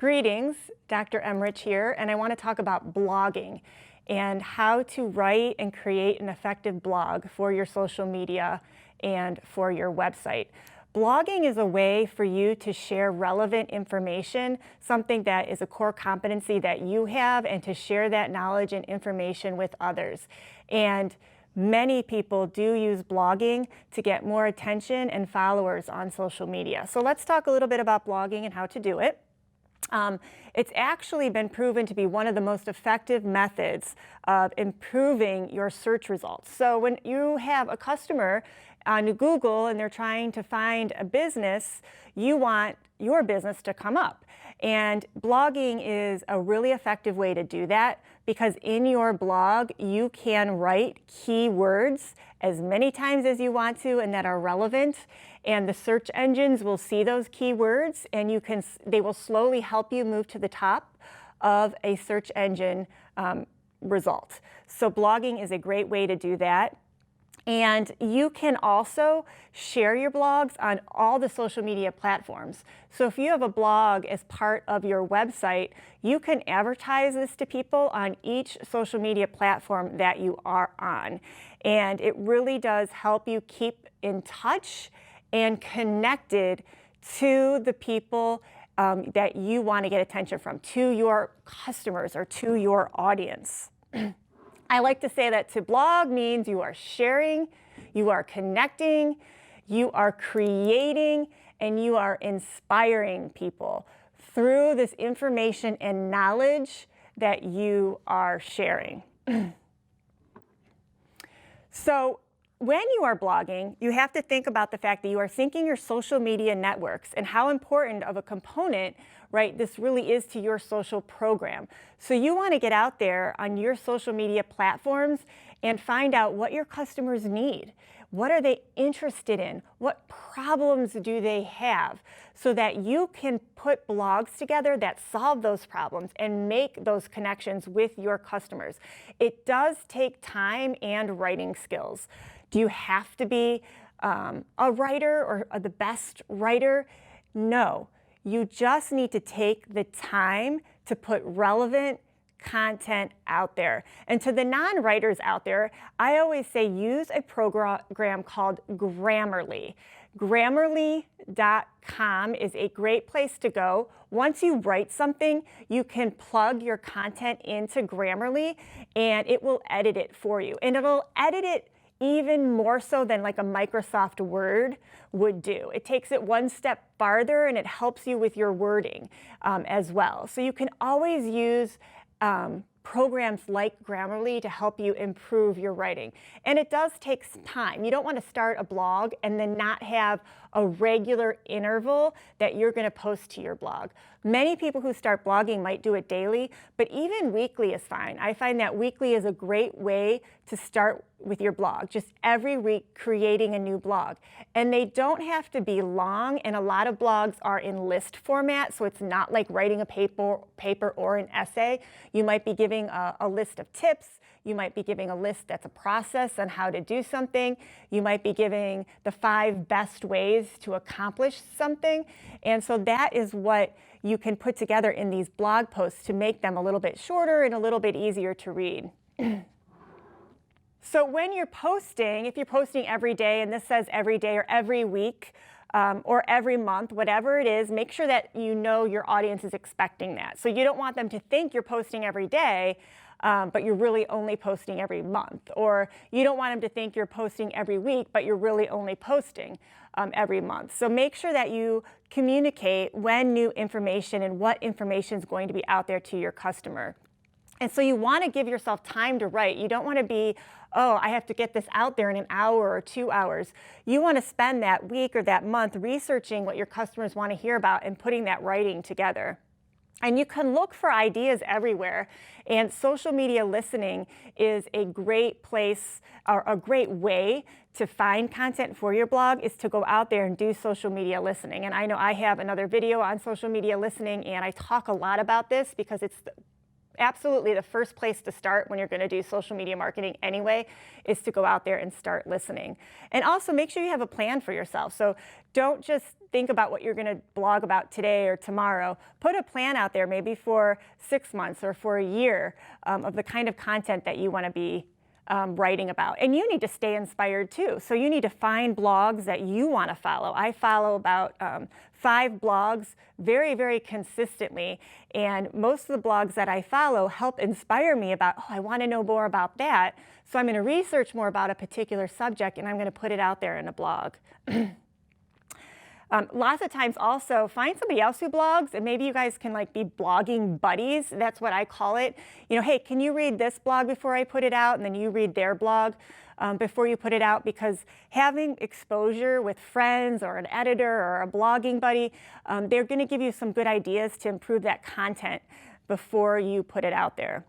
Greetings, Dr. Emrich here, and I want to talk about blogging and how to write and create an effective blog for your social media and for your website. Blogging is a way for you to share relevant information, something that is a core competency that you have, and to share that knowledge and information with others. And many people do use blogging to get more attention and followers on social media. So let's talk a little bit about blogging and how to do it. It's actually been proven to be one of the most effective methods of improving your search results. So when you have a customer on Google and they're trying to find a business, you want your business to come up. And blogging is a really effective way to do that, because in your blog you can write keywords as many times as you want to and that are relevant, and the search engines will see those keywords, and they will slowly help you move to the top of a search engine result. So blogging is a great way to do that. And you can also share your blogs on all the social media platforms. So if you have a blog as part of your website, you can advertise this to people on each social media platform that you are on. And it really does help you keep in touch and connected to the people that you want to get attention from, to your customers or to your audience. I like to say that to blog means you are sharing, you are connecting, you are creating, and you are inspiring people through this information and knowledge that you are sharing. So when you are blogging, you have to think about the fact that you are syncing your social media networks and how important of a component, right, this really is to your social program. So you want to get out there on your social media platforms and find out what your customers need. What are they interested in? What problems do they have? So that you can put blogs together that solve those problems and make those connections with your customers. It does take time and writing skills. Do you have to be a writer or the best writer? No. You just need to take the time to put relevant content out there. And to the non-writers out there, I always say use a program called Grammarly. Grammarly.com is a great place to go. Once you write something, you can plug your content into Grammarly and it will edit it for you. And it'll edit it even more so than like a Microsoft Word would do. It takes it one step farther and it helps you with your wording as well. So you can always use programs like Grammarly to help you improve your writing. And it does take time. You don't want to start a blog and then not have a regular interval that you're going to post to your blog. Many people who start blogging might do it daily, but even weekly is fine. I find that weekly is a great way to start with your blog, just every week creating a new blog. And they don't have to be long, and a lot of blogs are in list format, so it's not like writing a paper or an essay. You might be giving a list of tips. You might be giving a list that's a process on how to do something. You might be giving the 5 best ways to accomplish something. And so that is what you can put together in these blog posts to make them a little bit shorter and a little bit easier to read. So when you're posting, if you're posting every day, and this says every day or every week or every month, whatever it is, make sure that you know your audience is expecting that. So you don't want them to think you're posting every day, but you're really only posting every month. Or you don't want them to think you're posting every week, but you're really only posting every month. So make sure that you communicate when new information and what information is going to be out there to your customer. And so you want to give yourself time to write. You don't want to be, oh, I have to get this out there in an hour or 2 hours. You want to spend that week or that month researching what your customers want to hear about and putting that writing together. And you can look for ideas everywhere. And social media listening is a great place, or a great way to find content for your blog, is to go out there and do social media listening. And I know I have another video on social media listening, and I talk a lot about this because it's absolutely the first place to start when you're going to do social media marketing anyway is to go out there and start listening. And also make sure you have a plan for yourself. So don't just think about what you're going to blog about today or tomorrow. Put a plan out there maybe for 6 months or for a year of the kind of content that you want to be writing about. And you need to stay inspired too. So you need to find blogs that you want to follow. I follow about 5 blogs very, very consistently. And most of the blogs that I follow help inspire me about, oh, I want to know more about that. So I'm going to research more about a particular subject and I'm going to put it out there in a blog. Lots of times also find somebody else who blogs, and maybe you guys can like be blogging buddies. That's what I call it. You know, hey, can you read this blog before I put it out? And then you read their blog before you put it out, because having exposure with friends or an editor or a blogging buddy, they're going to give you some good ideas to improve that content before you put it out there.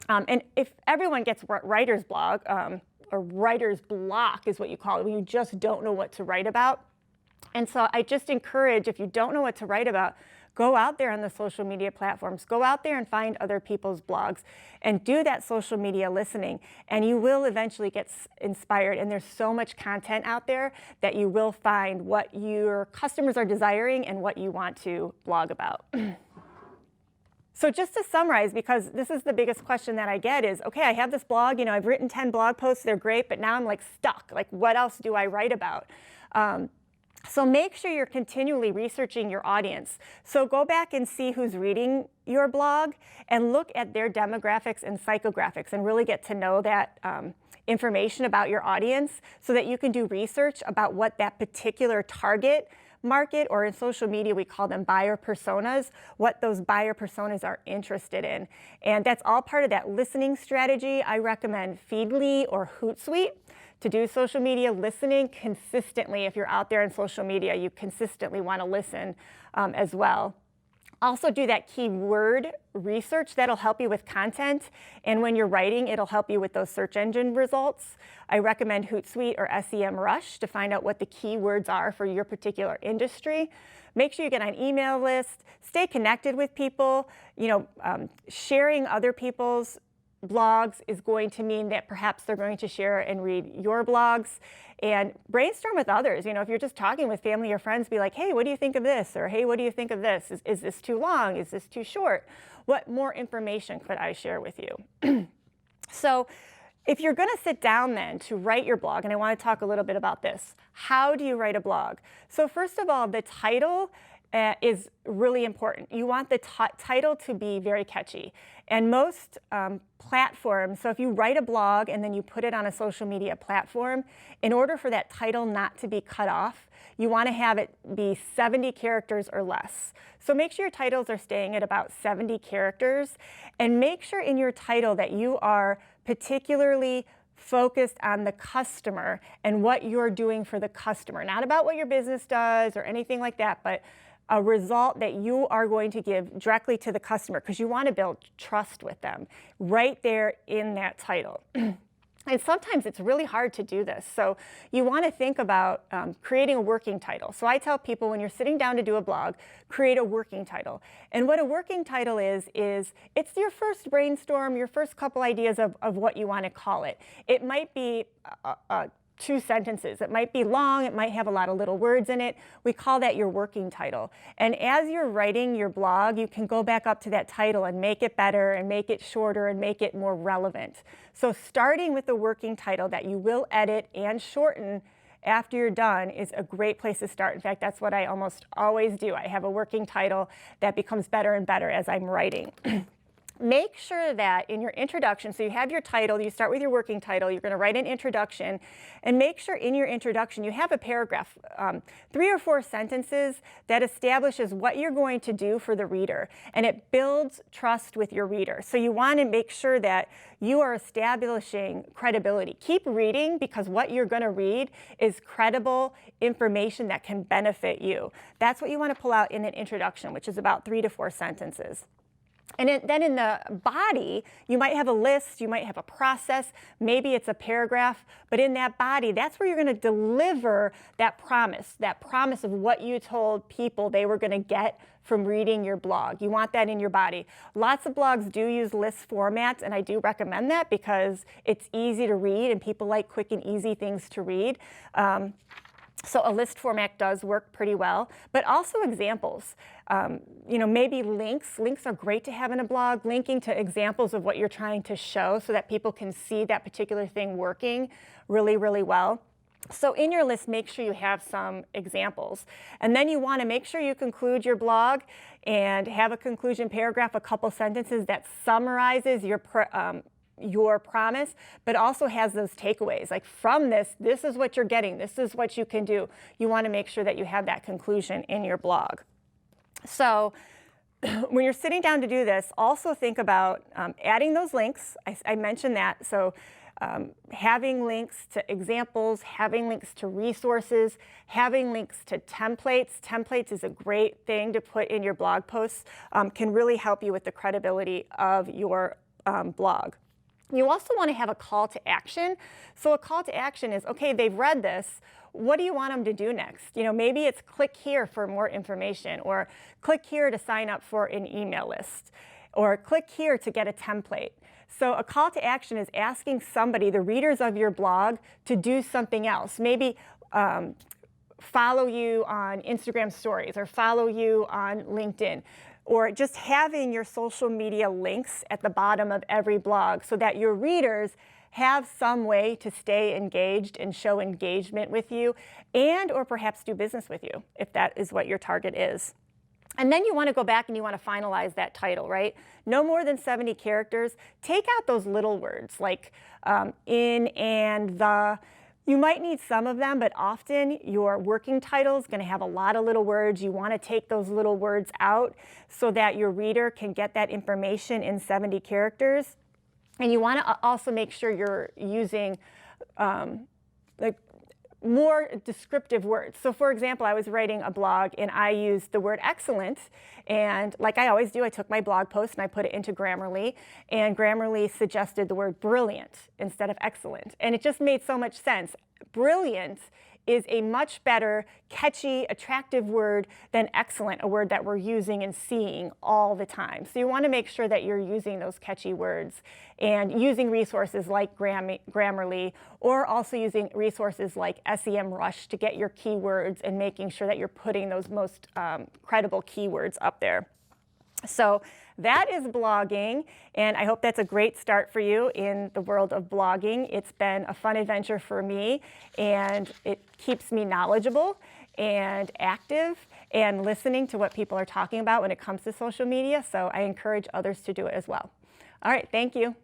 And if everyone gets writer's blog, or writer's block is what you call it, when you just don't know what to write about. And so I just encourage, if you don't know what to write about, go out there on the social media platforms. Go out there and find other people's blogs and do that social media listening. And you will eventually get inspired. And there's so much content out there that you will find what your customers are desiring and what you want to blog about. So just to summarize, because this is the biggest question that I get is, okay, I have this blog, you know, I've written 10 blog posts, they're great, but now I'm like stuck. Like, what else do I write about? So make sure you're continually researching your audience. So go back and see who's reading your blog and look at their demographics and psychographics and really get to know that information about your audience so that you can do research about what that particular target market, or in social media we call them buyer personas, what those buyer personas are interested in. And that's all part of that listening strategy. I recommend Feedly or Hootsuite to do social media listening consistently. If you're out there in social media, you consistently want to listen as well. Also do that keyword research. That'll help you with content. And when you're writing, it'll help you with those search engine results. I recommend Hootsuite or Emrich to find out what the keywords are for your particular industry. Make sure you get on an email list. Stay connected with people. You know, sharing other people's blogs is going to mean that perhaps they're going to share and read your blogs. And brainstorm with others. You know, if you're just talking with family or friends, be like, hey, what do you think of this? Or hey, what do you think of this? Is this too long? Is this too short? What more information could I share with you? So if you're going to sit down then to write your blog, and I want to talk a little bit about this, how do you write a blog? So first of all, the title is really important. You want the title to be very catchy. And most platforms, so if you write a blog and then you put it on a social media platform, in order for that title not to be cut off, you want to have it be 70 characters or less. So make sure your titles are staying at about 70 characters, and make sure in your title that you are particularly focused on the customer and what you're doing for the customer. Not about what your business does or anything like that, but a result that you are going to give directly to the customer, because you want to build trust with them right there in that title. And sometimes it's really hard to do this. So you want to think about creating a working title. So I tell people, when you're sitting down to do a blog, create a working title. And what a working title is it's your first brainstorm, your first couple ideas of what you want to call it. It might be 2 sentences. It might be long. It might have a lot of little words in it. We call that your working title. And as you're writing your blog, you can go back up to that title and make it better and make it shorter and make it more relevant. So starting with the working title that you will edit and shorten after you're done is a great place to start. In fact, that's what I almost always do. I have a working title that becomes better and better as I'm writing. Make sure that in your introduction, so you have your title, you start with your working title, you're going to write an introduction, and make sure in your introduction you have a paragraph, 3 or 4 sentences that establishes what you're going to do for the reader, and it builds trust with your reader. So you want to make sure that you are establishing credibility. Keep reading, because what you're going to read is credible information that can benefit you. That's what you want to pull out in an introduction, which is about 3 to 4 sentences. And then in the body, you might have a list, you might have a process, maybe it's a paragraph, but in that body, that's where you're going to deliver that promise of what you told people they were going to get from reading your blog. You want that in your body. Lots of blogs do use list formats, and I do recommend that because it's easy to read and people like quick and easy things to read. So a list format does work pretty well, but also examples. Maybe links. Links are great to have in a blog, linking to examples of what you're trying to show so that people can see that particular thing working really, really well. So in your list, make sure you have some examples. And then you want to make sure you conclude your blog and have a conclusion paragraph, a couple sentences that summarizes your promise, but also has those takeaways. Like from this is what you're getting. This is what you can do. You want to make sure that you have that conclusion in your blog. So when you're sitting down to do this, also think about adding those links. I mentioned that. So having links to examples, having links to resources, having links to templates. Templates is a great thing to put in your blog posts, can really help you with the credibility of your blog. You also want to have a call to action. So a call to action is, okay, they've read this. What do you want them to do next? Maybe it's click here for more information, or click here to sign up for an email list, or click here to get a template. So a call to action is asking somebody, the readers of your blog, to do something else. Maybe follow you on Instagram stories or follow you on LinkedIn, or just having your social media links at the bottom of every blog so that your readers have some way to stay engaged and show engagement with you, and or perhaps do business with you if that is what your target is. And then you want to go back and you want to finalize that title, right? No more than 70 characters. Take out those little words like in, and, the. You might need some of them, but often your working title is going to have a lot of little words. You want to take those little words out so that your reader can get that information in 70 characters. And you want to also make sure you're using more descriptive words. So for example, I was writing a blog and I used the word excellent, and like I always do, I took my blog post and I put it into Grammarly, and Grammarly suggested the word brilliant instead of excellent, and it just made so much sense. Brilliant is a much better, catchy, attractive word than excellent, a word that we're using and seeing all the time. So you want to make sure that you're using those catchy words and using resources like Grammarly, or also using resources like SEMrush to get your keywords and making sure that you're putting those most credible keywords up there. So that is blogging, and I hope that's a great start for you in the world of blogging. It's been a fun adventure for me, and it keeps me knowledgeable and active and listening to what people are talking about when it comes to social media, so I encourage others to do it as well. All right, thank you.